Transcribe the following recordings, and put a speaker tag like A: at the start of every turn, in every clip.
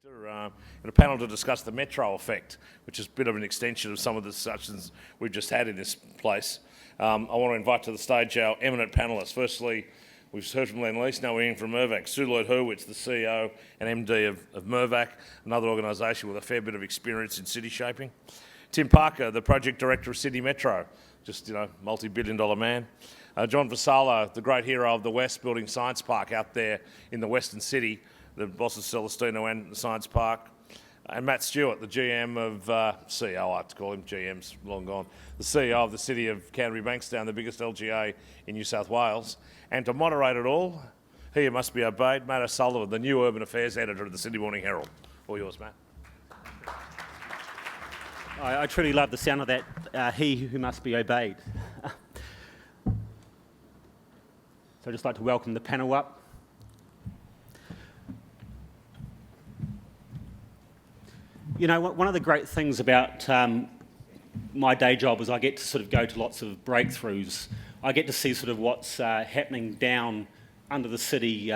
A: in a panel to discuss the metro effect, which is a bit of an extension of some of the discussions we've just had in this place. I want to invite to the stage our eminent panellists. Firstly, we've heard from Lend-Lease, now we're hearing from Mirvac. Lloyd-Hurwitz, the CEO and MD of Mirvac, another organisation with a fair bit of experience in city shaping. Tim Parker, the Project Director of Sydney Metro, just, multi-billion-dollar man. John Vassallo, the great hero of the West, building Science Park out there in the Western City, the boss of Celestino and the Science Park. And Matt Stewart, the GM of, CEO, I like to call him, GM's long gone, the CEO of the City of Canterbury, Bankstown, the biggest LGA in New South Wales. And to moderate it all, he must be obeyed, Matt O'Sullivan, the new Urban Affairs Editor of the Sydney Morning Herald. All yours, Matt.
B: I truly love the sound of that, he who must be obeyed. So I'd just like to welcome the panel up. You know, one of the great things about my day job is I get to sort of go to lots of breakthroughs. I get to see sort of what's happening down under the city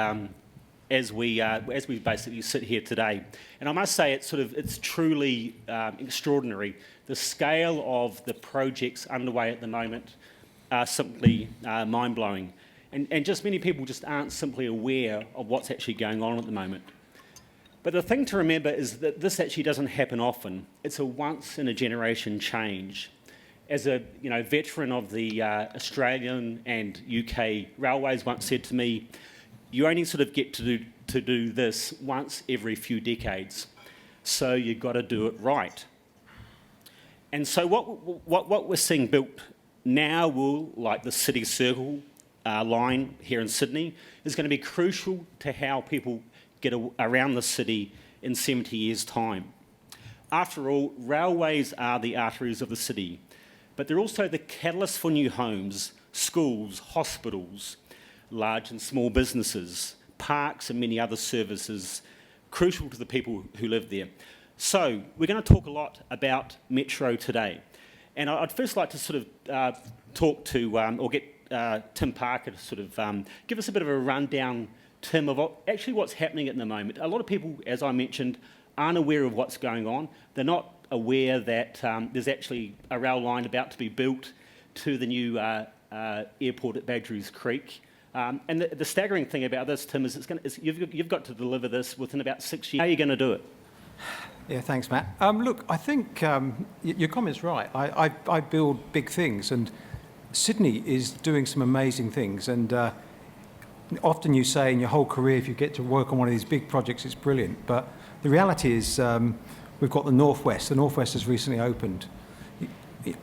B: as we basically sit here today. And I must say it's truly extraordinary. The scale of the projects underway at the moment are simply mind-blowing. And just many people just aren't simply aware of what's actually going on at the moment. But the thing to remember is that this actually doesn't happen often. It's a once-in-a-generation change. As a veteran of the Australian and UK railways once said to me, you only sort of get to do this once every few decades, so you've got to do it right. And so what we're seeing built now will, like the City Circle line here in Sydney, is going to be crucial to how people get around the city in 70 years' time. After all, railways are the arteries of the city, but they're also the catalyst for new homes, schools, hospitals, large and small businesses, parks and many other services crucial to the people who live there. So we're going to talk a lot about Metro today. And I'd first like to sort of talk to, or get Tim Parker to sort of give us a bit of a rundown, Tim, of actually what's happening at the moment. A lot of people, as I mentioned, aren't aware of what's going on. They're not aware that there's actually a rail line about to be built to the new airport at Badgerys Creek. And the staggering thing about this, Tim, is you've got to deliver this within about 6 years. How are you going to do it?
C: Yeah, thanks, Matt. Look, I think your comment's right. I build big things, and Sydney is doing some amazing things. And often you say in your whole career, if you get to work on one of these big projects, it's brilliant. But the reality is we've got the Northwest. The Northwest has recently opened.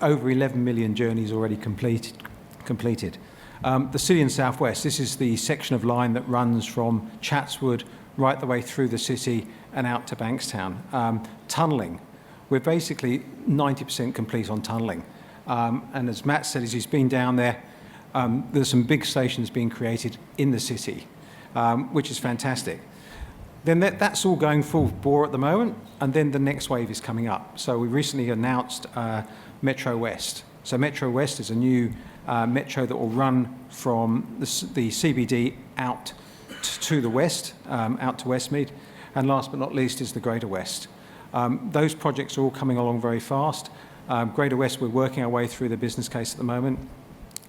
C: Over 11 million journeys already completed. The City and Southwest, this is the section of line that runs from Chatswood right the way through the city and out to Bankstown. Tunnelling, we're basically 90% complete on tunnelling. And as Matt said, as he's been down there, there's some big stations being created in the city, which is fantastic. Then that's all going full bore at the moment, and then the next wave is coming up. So we recently announced Metro West. So Metro West is a new metro that will run from the CBD out to the west, out to Westmead, and last but not least is the Greater West. Those projects are all coming along very fast. Greater West, we're working our way through the business case at the moment,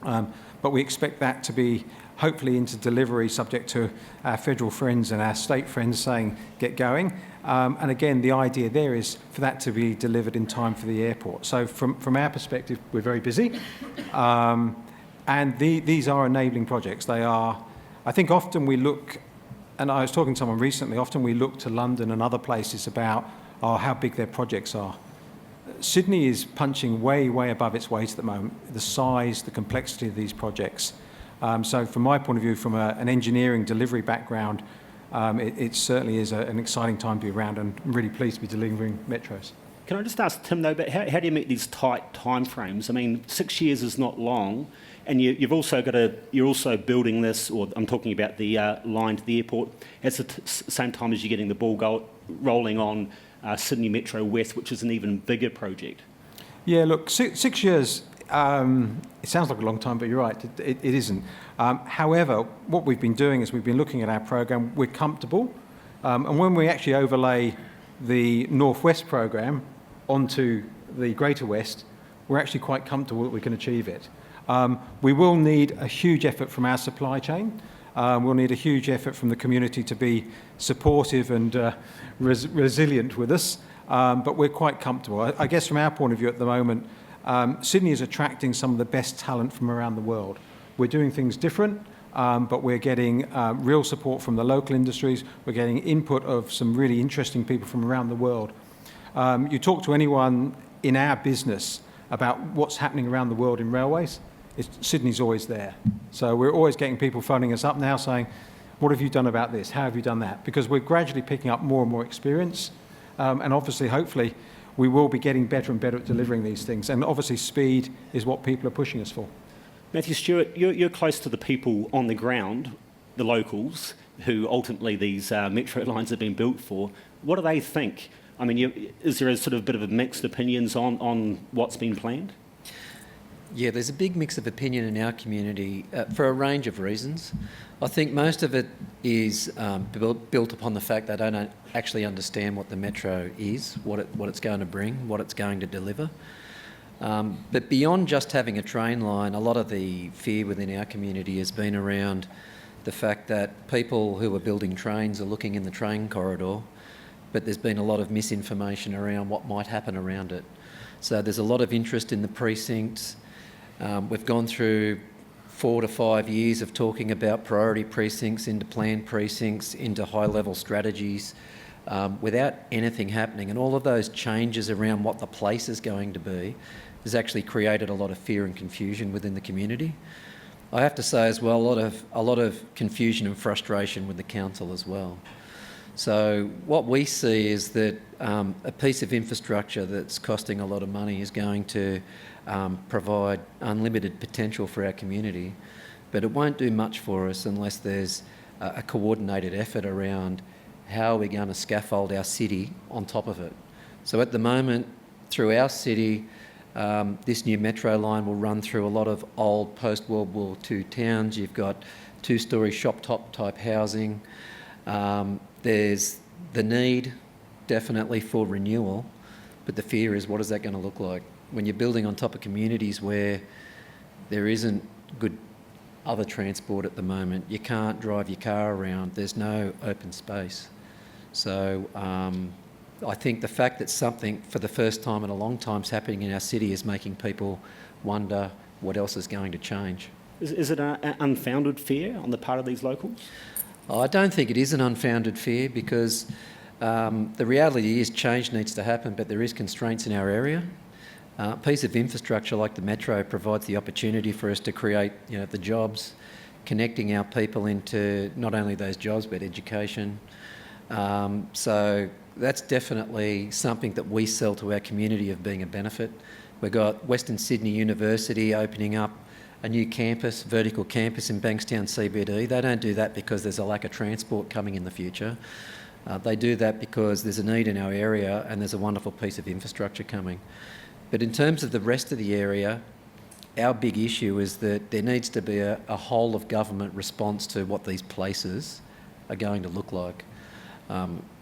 C: but we expect that to be hopefully into delivery, subject to our federal friends and our state friends saying get going. And again, the idea there is for that to be delivered in time for the airport. So from our perspective, we're very busy. And these are enabling projects. They are, I think often we look, and I was talking to someone recently, often we look to London and other places about how big their projects are. Sydney is punching way, way above its weight at the moment, the size, the complexity of these projects. So from my point of view, from an engineering delivery background, it certainly is an exciting time to be around, and I'm really pleased to be delivering metros.
B: Can I just ask Tim, though, but how do you meet these tight timeframes? I mean, 6 years is not long, and you're also building this, or I'm talking about the line to the airport, at the same time as you're getting the ball rolling on Sydney Metro West, which is an even bigger project.
C: Yeah, look, 6 years, it sounds like a long time, but you're right, it isn't. However, what we've been doing is we've been looking at our program. We're comfortable And when we actually overlay the Northwest programme onto the Greater West, we're actually quite comfortable that we can achieve it. We will need a huge effort from our supply chain. We'll need a huge effort from the community to be supportive and resilient with us, but we're quite comfortable. I guess from our point of view at the moment, Sydney is attracting some of the best talent from around the world. We're doing things different, but we're getting real support from the local industries. We're getting input of some really interesting people from around the world. You talk to anyone in our business about what's happening around the world in railways, Sydney's always there. So we're always getting people phoning us up now saying, what have you done about this? How have you done that? Because we're gradually picking up more and more experience. And obviously, hopefully, we will be getting better and better at delivering these things. And obviously, speed is what people are pushing us for.
B: Matthew Stewart, you're close to the people on the ground, the locals, who ultimately these metro lines have been built for. What do they think? I mean, is there a sort of bit of a mixed opinions on what's been planned?
D: Yeah, there's a big mix of opinion in our community for a range of reasons. I think most of it is built upon the fact they don't actually understand what the metro is, what it's going to bring, what it's going to deliver. But beyond just having a train line, a lot of the fear within our community has been around the fact that people who are building trains are looking in the train corridor, but there's been a lot of misinformation around what might happen around it. So there's a lot of interest in the precincts. We've gone through 4 to 5 years of talking about priority precincts into planned precincts, into high-level strategies, without anything happening. And all of those changes around what the place is going to be has actually created a lot of fear and confusion within the community. I have to say as well, a lot of confusion and frustration with the council as well. So what we see is that a piece of infrastructure that's costing a lot of money is going to provide unlimited potential for our community, but it won't do much for us unless there's a coordinated effort around how we're going to scaffold our city on top of it. So at the moment, through our city, this new metro line will run through a lot of old post-World War II towns. You've got 2-storey shop-top type housing. There's the need, definitely, for renewal, but the fear is, what is that going to look like? When you're building on top of communities where there isn't good other transport at the moment, you can't drive your car around, there's no open space. So I think the fact that something for the first time in a long time is happening in our city is making people wonder what else is going to change.
B: Is it an unfounded fear on the part of these locals?
D: I don't think it is an unfounded fear, because the reality is change needs to happen, but there is constraints in our area. A piece of infrastructure like the metro provides the opportunity for us to create, the jobs, connecting our people into not only those jobs but education. So that's definitely something that we sell to our community of being a benefit. We've got Western Sydney University opening up a new campus, vertical campus in Bankstown CBD. They don't do that because there's a lack of transport coming in the future. They do that because there's a need in our area and there's a wonderful piece of infrastructure coming. But in terms of the rest of the area, our big issue is that there needs to be a whole of government response to what these places are going to look like.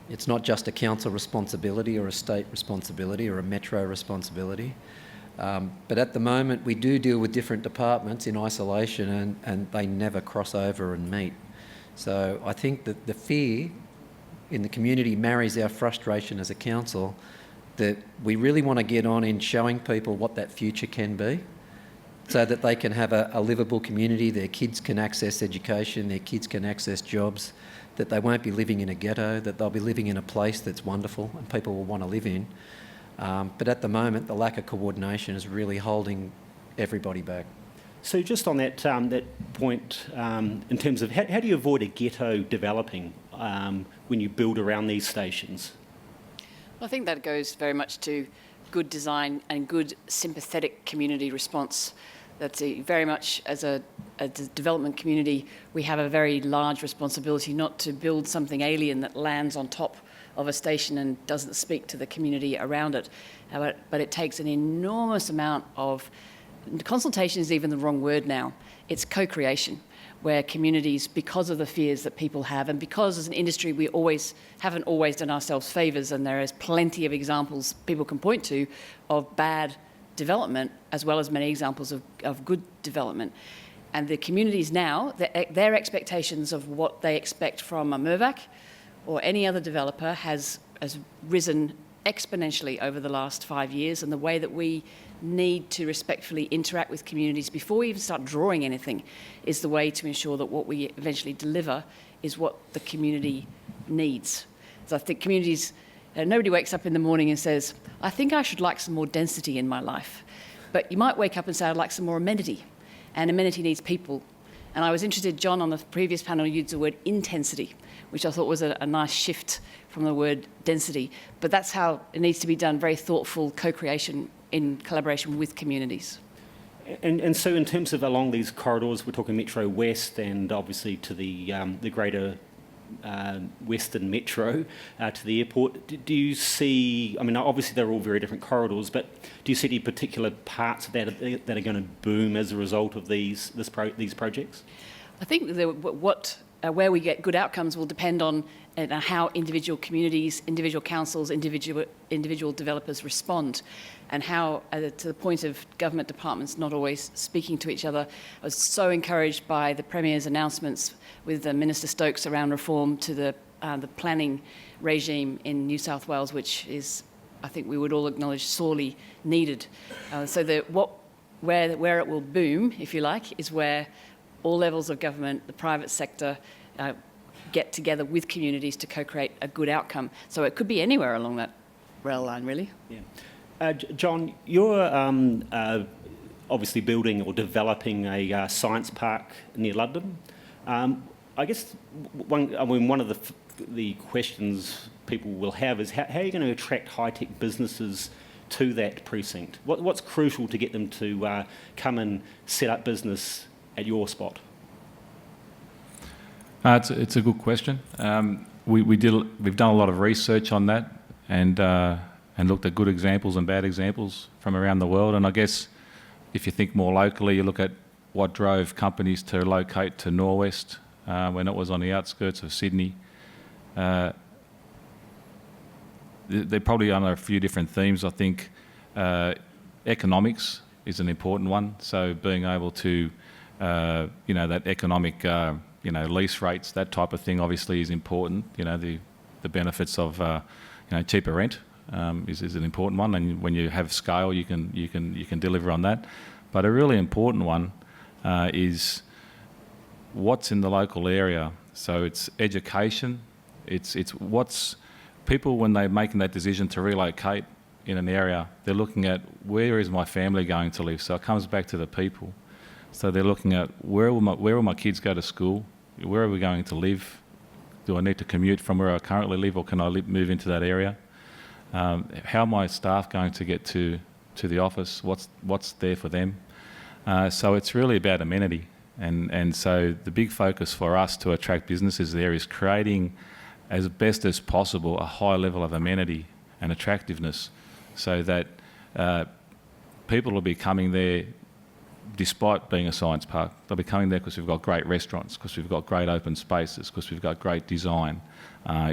D: It's not just a council responsibility or a state responsibility or a metro responsibility. But at the moment, we do deal with different departments in isolation, and they never cross over and meet. So I think that the fear in the community marries our frustration as a council that we really want to get on in showing people what that future can be, so that they can have a livable community, their kids can access education, their kids can access jobs, that they won't be living in a ghetto, that they'll be living in a place that's wonderful and people will want to live in. But at the moment, the lack of coordination is really holding everybody back.
B: So just on that point, in terms of how do you avoid a ghetto developing when you build around these stations?
E: I think that goes very much to good design and good sympathetic community response. That's very much, as a development community, we have a very large responsibility not to build something alien that lands on top of a station and doesn't speak to the community around it. But it takes an enormous amount of, consultation is even the wrong word now, it's co-creation. where communities, because of the fears that people have, and because as an industry we haven't always done ourselves favours, and there is plenty of examples people can point to of bad development, as well as many examples of good development. And the communities now, their expectations of what they expect from a Mirvac or any other developer has risen exponentially over the last 5 years, and the way that we need to respectfully interact with communities before we even start drawing anything is the way to ensure that what we eventually deliver is what the community needs. So I think communities, nobody wakes up in the morning and says, I think I should like some more density in my life. But you might wake up and say, I'd like some more amenity. And amenity needs people. And I was interested, John, on the previous panel, you used the word intensity, which I thought was a nice shift from the word density. But that's how it needs to be done, very thoughtful co-creation in collaboration with communities.
B: And so in terms of along these corridors, we're talking Metro West and obviously to the greater Western Metro to the airport. Do you see, I mean, obviously they're all very different corridors, but do you see any particular parts of that are going to boom as a result of these projects? I
E: think where we get good outcomes will depend on how individual communities, individual councils, individual developers respond, and how, to the point of government departments not always speaking to each other. I was so encouraged by the Premier's announcements with Minister Stokes around reform to the planning regime in New South Wales, which is, I think we would all acknowledge, sorely needed. Where it will boom, if you like, is where all levels of government, the private sector, get together with communities to co-create a good outcome. So it could be anywhere along that rail line, really. Yeah.
B: John, you're obviously building or developing a science park near London. I guess one of the questions people will have is how are you going to attract high-tech businesses to that precinct? What's crucial to get them to come and set up business at your spot?
F: It's a good question. We've done a lot of research on that and looked at good examples and bad examples from around the world. And I guess if you think more locally, you look at what drove companies to locate to Norwest when it was on the outskirts of Sydney. They're probably on a few different themes. I think economics is an important one. So being able to, that economic, lease rates, that type of thing obviously is important. The benefits of, cheaper rent is an important one. And when you have scale, you can deliver on that. But a really important one is what's in the local area. So it's education. It's what's people, when they're making that decision to relocate in an area, they're looking at where is my family going to live. So it comes back to the people. So they're looking at where will my kids go to school? Where are we going to live? Do I need to commute from where I currently live, or can I move into that area? How are my staff going to get to the office? What's there for them? So it's really about amenity. And so the big focus for us to attract businesses there is creating, as best as possible, a high level of amenity and attractiveness, so that people will be coming there despite being a science park. They'll be coming there because we've got great restaurants, because we've got great open spaces, because we've got great design,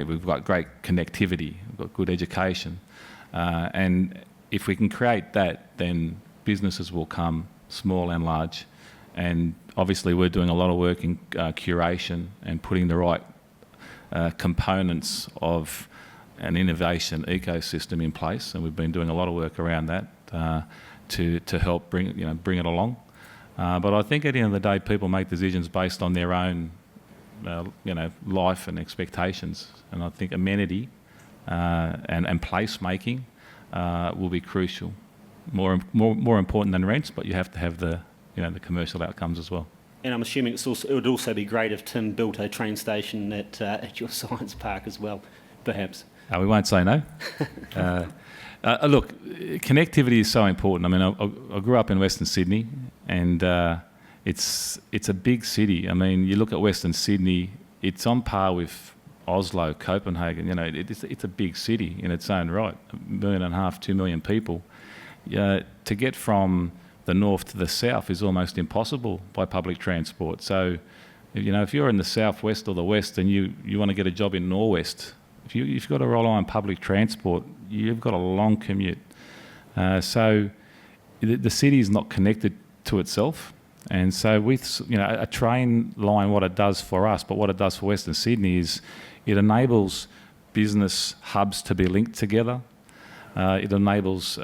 F: we've got great connectivity, we've got good education. And if we can create that, then businesses will come, small and large. And obviously we're doing a lot of work in curation and putting the right components of an innovation ecosystem in place, and we've been doing a lot of work around that to help bring it along. But I think at the end of the day, people make decisions based on their own life and expectations, and I think amenity and place making will be crucial. More important than rents, but you have to have the commercial outcomes as well.
B: And I'm assuming it would also be great if Tim built a train station at your science park as well, perhaps.
F: We won't say no. Look, connectivity is so important. I mean, I grew up in Western Sydney, and it's a big city. I mean, you look at Western Sydney, it's on par with Oslo, Copenhagen. It's a big city in its own right. 1.5 million, 2 million people. To get from the north to the south is almost impossible by public transport. So If you're in the southwest or the west and you want to get a job in Norwest, if you've got to rely on public transport, you've got a long commute. So the city is not connected to itself. And so with a train line, what it does for us, but what it does for Western Sydney is it enables business hubs to be linked together. It enables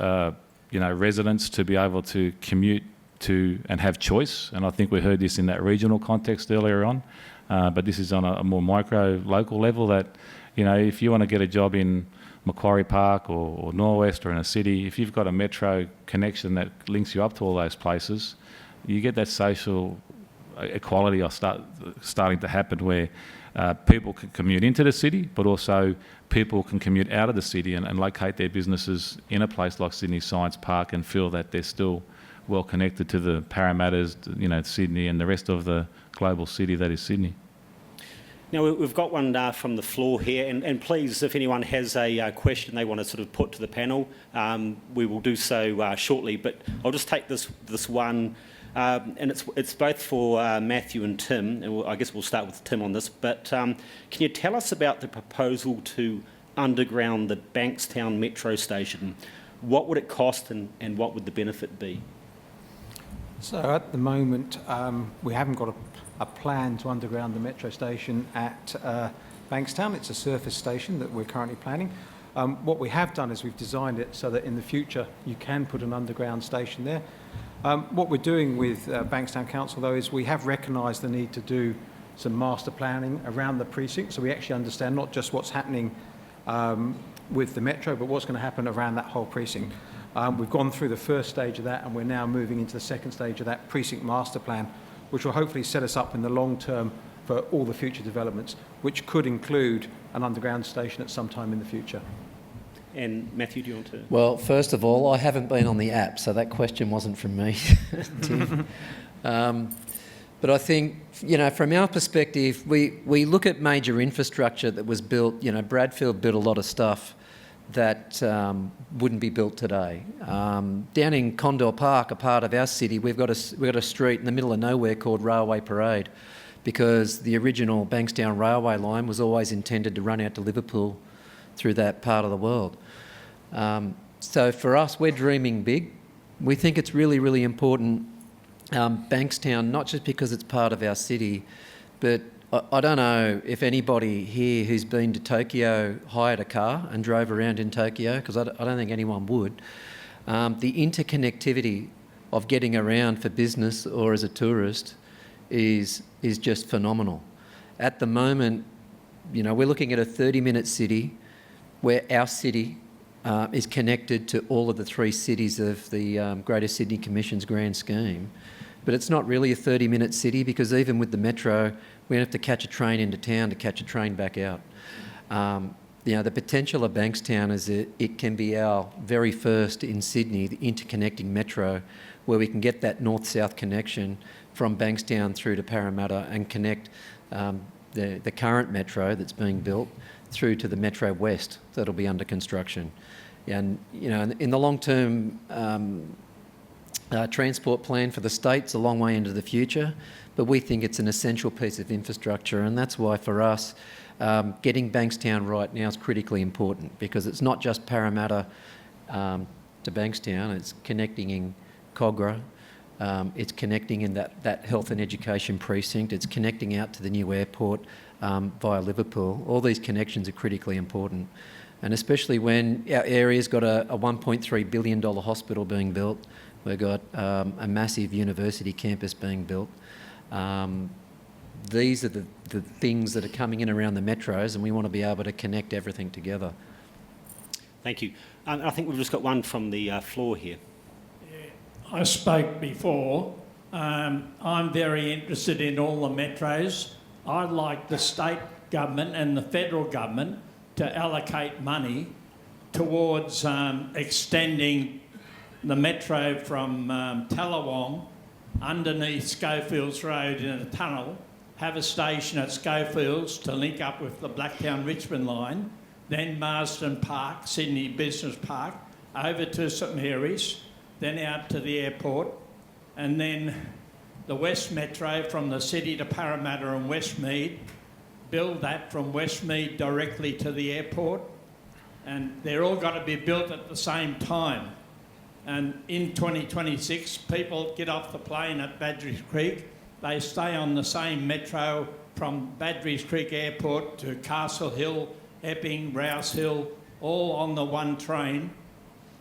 F: residents to be able to commute to and have choice. And I think we heard this in that regional context earlier on. But this is on a more micro local level that, if you want to get a job in Macquarie Park or Norwest or in a city, if you've got a metro connection that links you up to all those places, you get that social equality starting to happen where people can commute into the city, but also people can commute out of the city and locate their businesses in a place like Sydney Science Park and feel that they're still well connected to the Parramatta's, Sydney and the rest of the global city that is Sydney.
B: Now, we've got one from the floor here, and please, if anyone has a question they want to sort of put to the panel, we will do so shortly, but I'll just take this one, and it's both for Matthew and Tim, and I guess we'll start with Tim on this, but can you tell us about the proposal to underground the Bankstown metro station? What would it cost and what would the benefit be?
C: So at the moment, we haven't got a plan to underground the metro station at Bankstown. It's a surface station that we're currently planning. What we have done is we've designed it so that in the future you can put an underground station there. What we're doing with Bankstown Council, though, is we have recognised the need to do some master planning around the precinct, so we actually understand not just what's happening with the metro, but what's going to happen around that whole precinct. We've gone through the first stage of that, and we're now moving into the second stage of that precinct master plan, which will hopefully set us up in the long term for all the future developments, which could include an underground station at some time in the future.
B: And Matthew, do you want to?
D: Well, first of all, I haven't been on the app, so that question wasn't from me, Tim. But I think, from our perspective, we look at major infrastructure that was built. Bradfield built a lot of stuff that wouldn't be built today. Down in Condell Park, a part of our city, we've got a street in the middle of nowhere called Railway Parade, because the original Bankstown railway line was always intended to run out to Liverpool through that part of the world. So for us, we're dreaming big. We think it's really, really important, Bankstown, not just because it's part of our city, but I don't know if anybody here who's been to Tokyo hired a car and drove around in Tokyo, because I don't think anyone would. The interconnectivity of getting around for business or as a tourist is just phenomenal. At the moment, we're looking at a 30-minute city where our city is connected to all of the three cities of the Greater Sydney Commission's grand scheme. But it's not really a 30-minute city, because even with the metro, we have to catch a train into town to catch a train back out. The potential of Bankstown is that it can be our very first in Sydney, the interconnecting metro, where we can get that north-south connection from Bankstown through to Parramatta and connect the current metro that's being built through to the Metro West that'll be under construction. And, in the long-term transport plan for the state's a long way into the future, but we think it's an essential piece of infrastructure, and that's why for us getting Bankstown right now is critically important, because it's not just Parramatta to Bankstown, it's connecting in Cogra, it's connecting in that health and education precinct, it's connecting out to the new airport via Liverpool. All these connections are critically important, and especially when our area's got a $1.3 billion hospital being built. We've got a massive university campus being built. These are the things that are coming in around the metros, and we want to be able to connect everything together.
B: Thank you. I think we've just got one from the floor here.
G: I spoke before. I'm very interested in all the metros. I'd like the state government and the federal government to allocate money towards extending the metro from Tallawong underneath Schofields Road in a tunnel, have a station at Schofields to link up with the Blacktown-Richmond line, then Marsden Park, Sydney Business Park, over to St Mary's, then out to the airport, and then the West Metro from the city to Parramatta and Westmead, build that from Westmead directly to the airport, and they're all got to be built at the same time. And in 2026, people get off the plane at Badgerys Creek, they stay on the same metro from Badgerys Creek Airport to Castle Hill, Epping, Rouse Hill, all on the one train.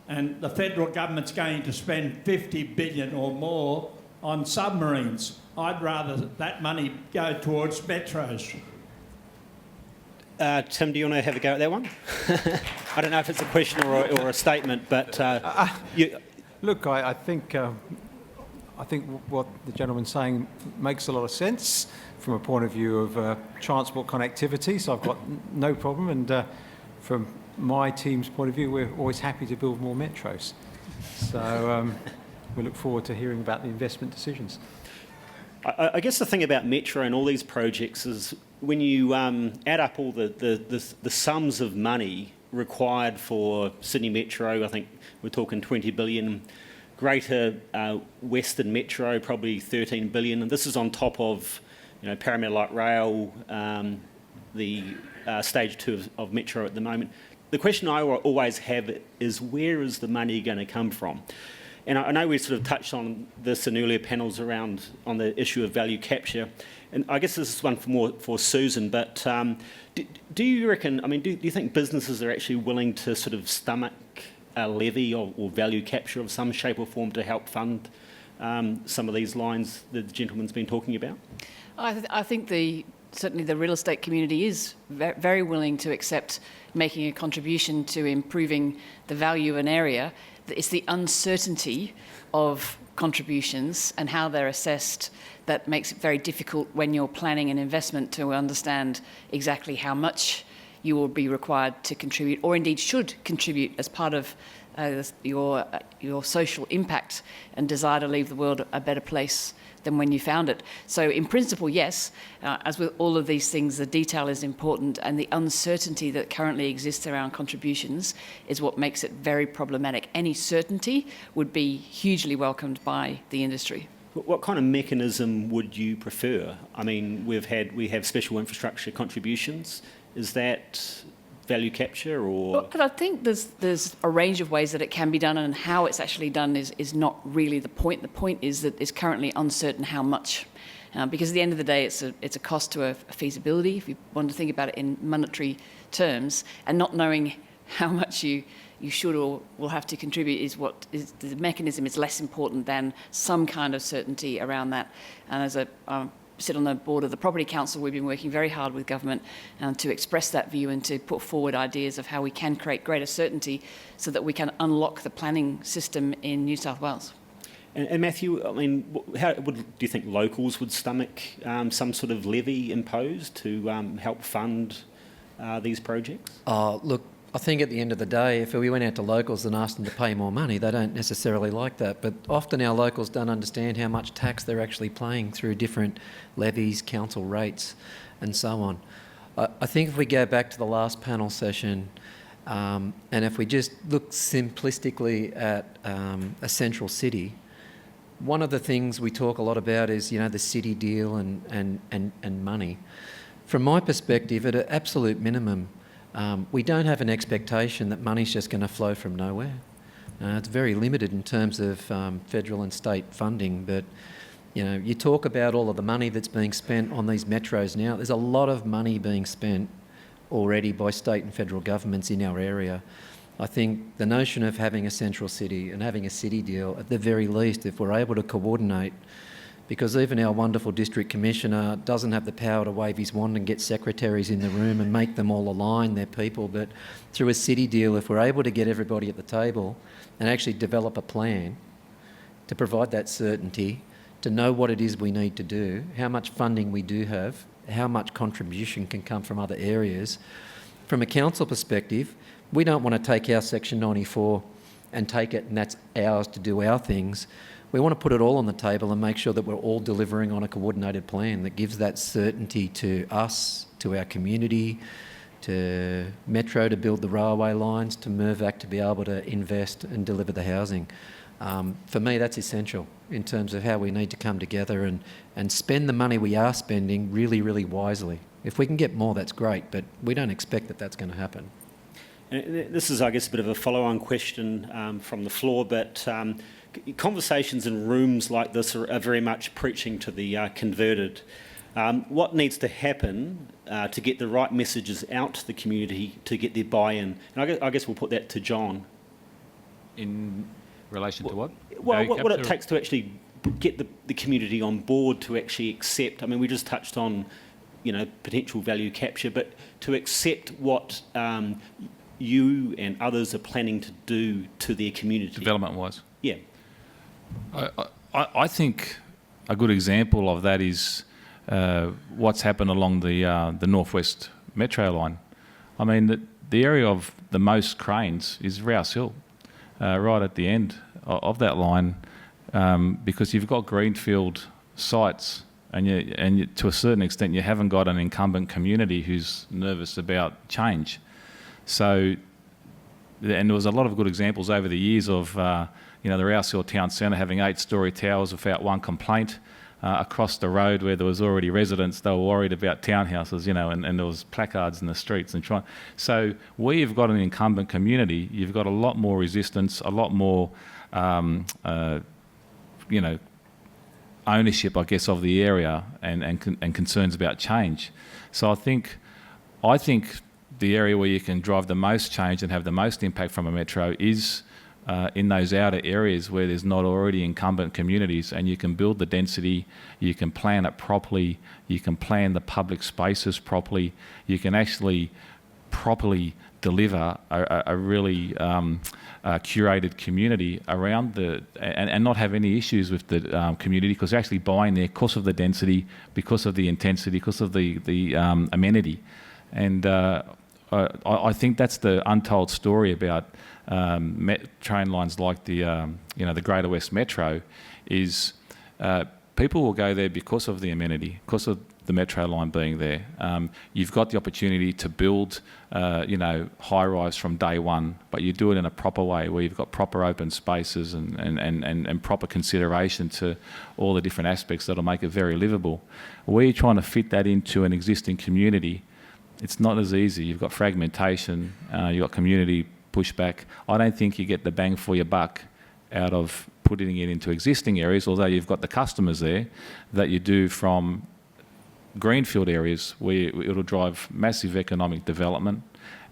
G: And the federal government's going to spend $50 billion or more on submarines. I'd rather that money go towards metros.
B: Tim, do you want to have a go at that one? I don't know if it's a question or a statement, but
C: Look, I think what the gentleman's saying makes a lot of sense from a point of view of transport connectivity, so I've got no problem. And from my team's point of view, we're always happy to build more metros. So we look forward to hearing about the investment decisions.
B: I guess the thing about Metro and all these projects is when you add up all the sums of money required for Sydney Metro, I think we're talking 20 billion, Greater Western Metro probably 13 billion, and this is on top of, you know, Parramatta Light Rail, the stage 2 of Metro at the moment. The question I always have is, where is the money going to come from? And I know we sort of touched on this in earlier panels around on the issue of value capture, and I guess this is one for Susan, but do you reckon, I mean, do you think businesses are actually willing to sort of stomach a levy or value capture of some shape or form to help fund some of these lines that the gentleman's been talking about?
E: I think certainly the real estate community is very willing to accept making a contribution to improving the value of an area. It's the uncertainty of contributions and how they're assessed that makes it very difficult when you're planning an investment to understand exactly how much you will be required to contribute, or indeed should contribute as part of your social impact and desire to leave the world a better place than when you found it. So in principle, yes, as with all of these things, the detail is important, and the uncertainty that currently exists around contributions is what makes it very problematic. Any certainty would be hugely welcomed by the industry.
B: What kind of mechanism would you prefer? I mean, we have special infrastructure contributions. Is that value capture, or?
E: But I think there's a range of ways that it can be done, and how it's actually done is not really the point. The point is that it's currently uncertain how much, because at the end of the day, it's a cost to a feasibility, if you want to think about it in monetary terms, and not knowing how much you should or will have to contribute is the mechanism is less important than some kind of certainty around that. And as I sit on the board of the Property Council, we've been working very hard with government to express that view and to put forward ideas of how we can create greater certainty so that we can unlock the planning system in New South Wales.
B: And Matthew, I mean, do you think locals would stomach some sort of levy imposed to help fund these projects?
D: Look, I think at the end of the day, if we went out to locals and asked them to pay more money, they don't necessarily like that. But often our locals don't understand how much tax they're actually paying through different levies, council rates, and so on. I think if we go back to the last panel session, and if we just look simplistically at a central city, one of the things we talk a lot about is, you know, the city deal and money. From my perspective, at an absolute minimum, we don't have an expectation that money's just going to flow from nowhere. It's very limited in terms of federal and state funding, but you know, you talk about all of the money that's being spent on these metros now. There's a lot of money being spent already by state and federal governments in our area. I think the notion of having a central city and having a city deal, at the very least, if we're able to coordinate, because even our wonderful district commissioner doesn't have the power to wave his wand and get secretaries in the room and make them all align their people, but through a city deal, if we're able to get everybody at the table and actually develop a plan to provide that certainty, to know what it is we need to do, how much funding we do have, how much contribution can come from other areas. From a council perspective, we don't want to take our Section 94 and take it and that's ours to do our things. We want to put it all on the table and make sure that we're all delivering on a coordinated plan that gives that certainty to us, to our community, to Metro to build the railway lines, to Mirvac to be able to invest and deliver the housing. For me, that's essential in terms of how we need to come together and spend the money we are spending really, really wisely. If we can get more, that's great, but we don't expect that that's going to happen.
B: This is, I guess, a bit of a follow-on question from the floor, but conversations in rooms like this are very much preaching to the converted. What needs to happen to get the right messages out to the community to get their buy-in? And I guess we'll put that to John.
F: In relation to what?
B: Well,
F: Value
B: what it
F: capture?
B: takes to actually get the community on board to actually accept. I mean, we just touched on, potential value capture, but to accept what you and others are planning to do to their community.
F: Development-wise?
B: Yeah.
F: I think a good example of that is what's happened along the Northwest Metro line. I mean, the area of the most cranes is Rouse Hill, right at the end of that line, because you've got greenfield sites, and to a certain extent you haven't got an incumbent community who's nervous about change. So, and there was a lot of good examples over the years of the Rouse Hill Town Centre having 8-storey towers without one complaint. Across the road where there was already residents, they were worried about townhouses, and there was placards in the streets and trying. So where you've got an incumbent community, you've got a lot more resistance, a lot more, ownership, I guess, of the area and concerns about change. So I think the area where you can drive the most change and have the most impact from a metro is in those outer areas where there's not already incumbent communities, and you can build the density, you can plan it properly, you can plan the public spaces properly, you can actually properly deliver a really curated community around and not have any issues with the community, because they're actually buying there because of the density, because of the intensity, because of the amenity. And I think that's the untold story about train lines like the Greater West Metro, is people will go there because of the amenity, because of the metro line being there. You've got the opportunity to build, high-rise from day one, but you do it in a proper way where you've got proper open spaces and proper consideration to all the different aspects that'll make it very livable. Where you're trying to fit that into an existing community, it's not as easy. You've got fragmentation, you've got community pushback. I don't think you get the bang for your buck out of putting it into existing areas, although you've got the customers there, that you do from greenfield areas where it'll drive massive economic development,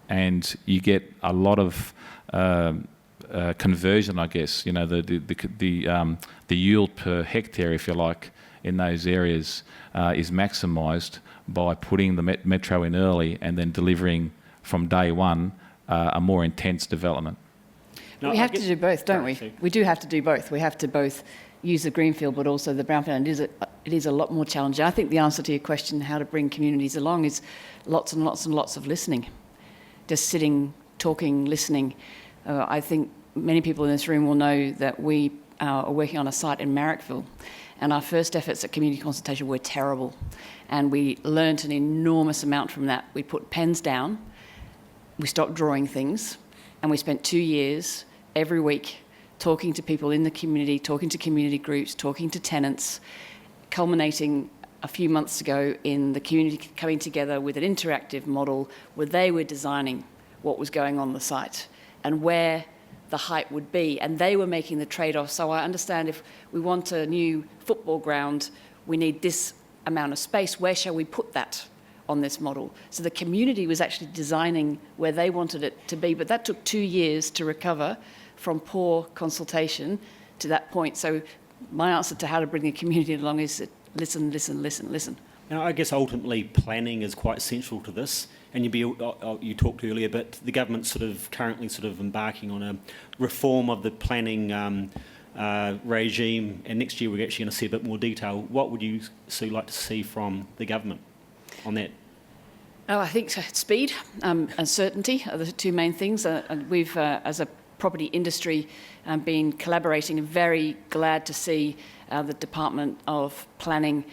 F: and you get a lot of conversion, I guess. The yield per hectare, if you like, in those areas is maximised by putting the metro in early and then delivering from day one a more intense development.
E: No, we have to do both, don't we? We do have to do both. We have to both use the greenfield but also the brownfield. It is a lot more challenging. I think the answer to your question, how to bring communities along, is lots and lots and lots of listening. Just sitting, talking, listening. I think many people in this room will know that we are working on a site in Marrickville, and our first efforts at community consultation were terrible, and we learnt an enormous amount from that. We put pens down, we stopped drawing things, and we spent 2 years every week talking to people in the community, talking to community groups, talking to tenants, culminating a few months ago in the community coming together with an interactive model where they were designing what was going on the site and where the height would be, and they were making the trade-off. So I understand if we want a new football ground, we need this amount of space. Where shall we put that on this model? So the community was actually designing where they wanted it to be, but that took 2 years to recover from poor consultation to that point. So my answer to how to bring the community along is listen, listen, listen, listen.
B: Now, I guess ultimately planning is quite central to this, and you talked earlier, but the government's currently embarking on a reform of the planning regime, and next year we're actually going to see a bit more detail. What would you like to see from the government on that?
E: Oh, I think speed and certainty are the two main things. We've, as a property industry, been collaborating, and very glad to see the Department of Planning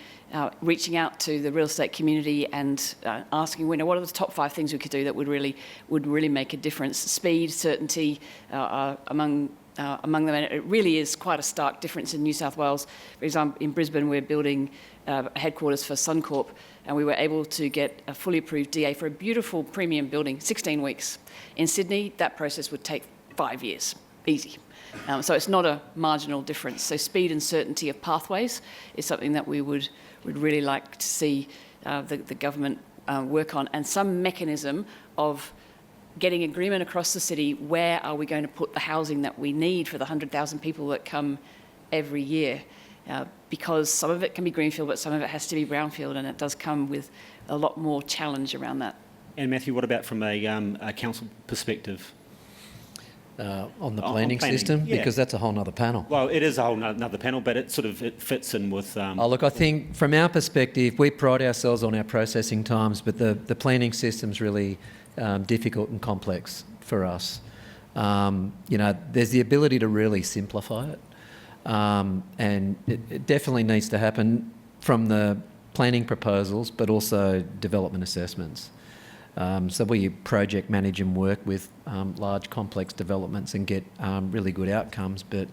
E: reaching out to the real estate community and asking, what are the top 5 things we could do that would really make a difference. Speed, certainty are among among them, and it really is quite a stark difference in New South Wales. For example, in Brisbane, we're building a headquarters for Suncorp, and we were able to get a fully approved DA for a beautiful premium building, 16 weeks. In Sydney, that process would take 5 years, easy. So it's not a marginal difference. So speed and certainty of pathways is something that we would really like to see the government work on, and some mechanism of getting agreement across the city. Where are we going to put the housing that we need for the 100,000 people that come every year? Because some of it can be greenfield, but some of it has to be brownfield, and it does come with a lot more challenge around that.
B: And Matthew, what about from a council perspective?
D: On the planning system,
B: yeah.
D: because that's a whole other panel.
B: Well, it is a whole another panel, but it fits in with...
D: Look, I think from our perspective, we pride ourselves on our processing times, but the planning system's really difficult and complex for us. There's the ability to really simplify it, and it definitely needs to happen from the planning proposals, but also development assessments. So we project manage and work with large complex developments and get really good outcomes. But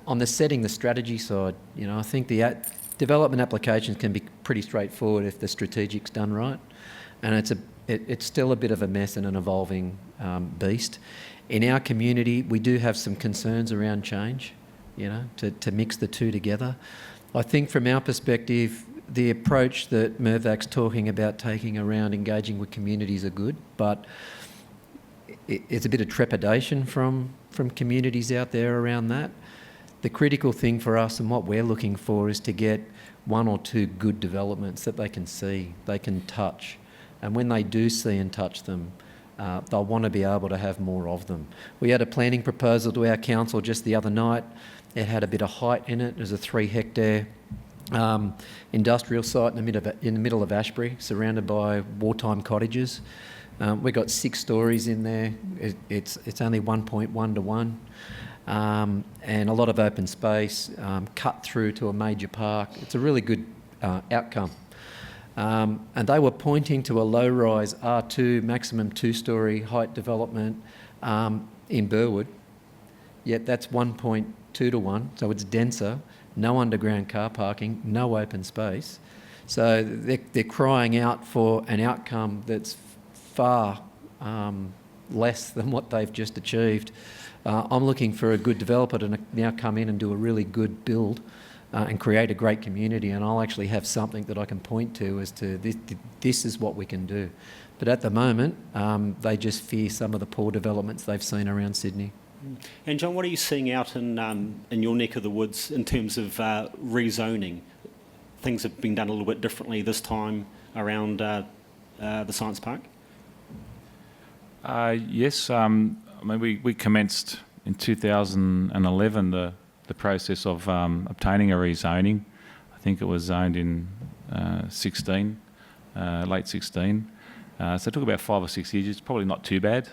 D: on the setting the strategy side, I think the development applications can be pretty straightforward if the strategic's done right. And it's still a bit of a mess and an evolving beast. In our community, we do have some concerns around change, to mix the two together. I think from our perspective, the approach that Mirvac's talking about taking around engaging with communities are good, but it's a bit of trepidation from communities out there around that. The critical thing for us and what we're looking for is to get 1 or 2 good developments that they can see, they can touch. And when they do see and touch them, they'll want to be able to have more of them. We had a planning proposal to our council just the other night. It had a bit of height in it. It was a 3-hectare industrial site in the middle of Ashbury, surrounded by wartime cottages. We've got 6 stories in there. It's only 1.1 to 1, and a lot of open space, cut through to a major park. It's a really good outcome. And they were pointing to a low-rise R2 maximum 2-storey height development in Burwood, yet that's 1.2 to 1, so it's denser. No underground car parking, no open space. So they're crying out for an outcome that's far less than what they've just achieved. I'm looking for a good developer to now come in and do a really good build and create a great community, and I'll actually have something that I can point to as to this is what we can do. But at the moment, they just fear some of the poor developments they've seen around Sydney.
B: And John, what are you seeing out in your neck of the woods in terms of rezoning? Things have been done a little bit differently this time around the science park?
F: Yes, we commenced in 2011 the process of obtaining a rezoning. I think it was zoned in 16, late 16. So it took about 5 or 6 years. It's probably not too bad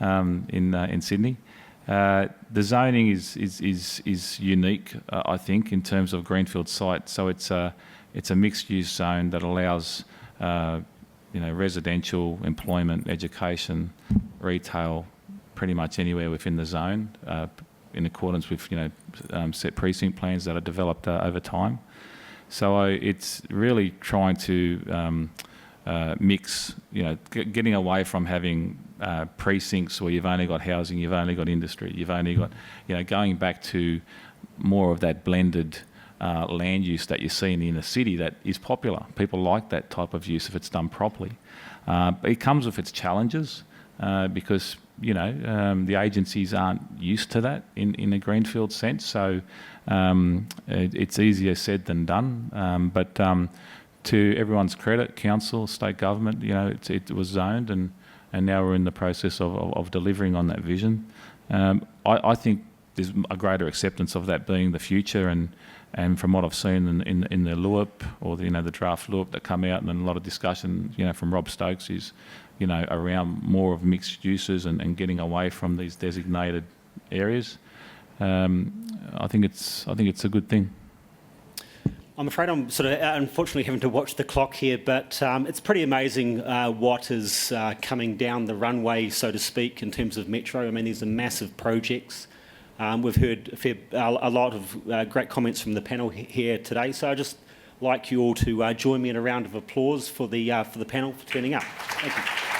F: in Sydney. The zoning is unique, I think, in terms of greenfield site. So it's a mixed-use zone that allows residential, employment, education, retail, pretty much anywhere within the zone, in accordance with set precinct plans that are developed over time. So it's really trying to mix, getting away from having precincts where you've only got housing, you've only got industry, you've only got, going back to more of that blended land use that you see in the inner city that is popular. People like that type of use if it's done properly. But it comes with its challenges because, the agencies aren't used to that in a greenfield sense. So it's easier said than done. But to everyone's credit, council, state government, it was zoned and now we're in the process of delivering on that vision. I think there's a greater acceptance of that being the future, and from what I've seen in the LUIP or the draft LUIP that come out, and then a lot of discussion from Rob Stokes is around more of mixed uses and getting away from these designated areas. I think it's a good thing.
B: I'm afraid I'm sort of unfortunately having to watch the clock here, but it's pretty amazing what is coming down the runway, so to speak, in terms of Metro. I mean, these are massive projects. We've heard a lot of great comments from the panel here today, so I'd just like you all to join me in a round of applause for the panel for turning up. Thank you.